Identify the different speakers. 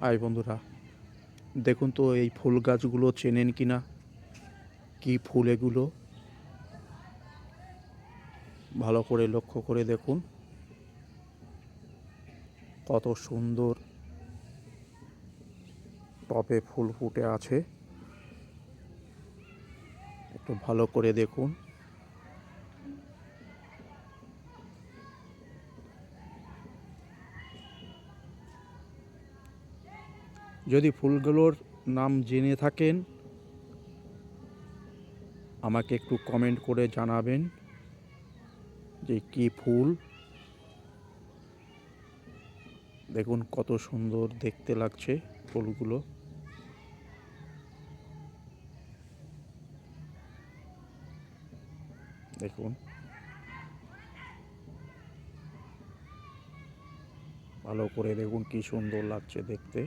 Speaker 1: High বন্ধুরা, দেখুন তো এই ফুল গাছগুলো চেনেন কি না? কী ফুল এগুলো? ভালো করে লক্ষ্য করে দেখুন, কত সুন্দর টবে ফুল ফুটে আছে। একটু ভালো করে দেখুন। যদি ফুলগুলোর নাম জেনে থাকেন, আমাকে একটু কমেন্ট করে জানাবেন যে কী ফুল। দেখুন কত সুন্দর দেখতে লাগছে ফুলগুলো। দেখুন, ভালো করে দেখুন কি সুন্দর লাগছে দেখতে।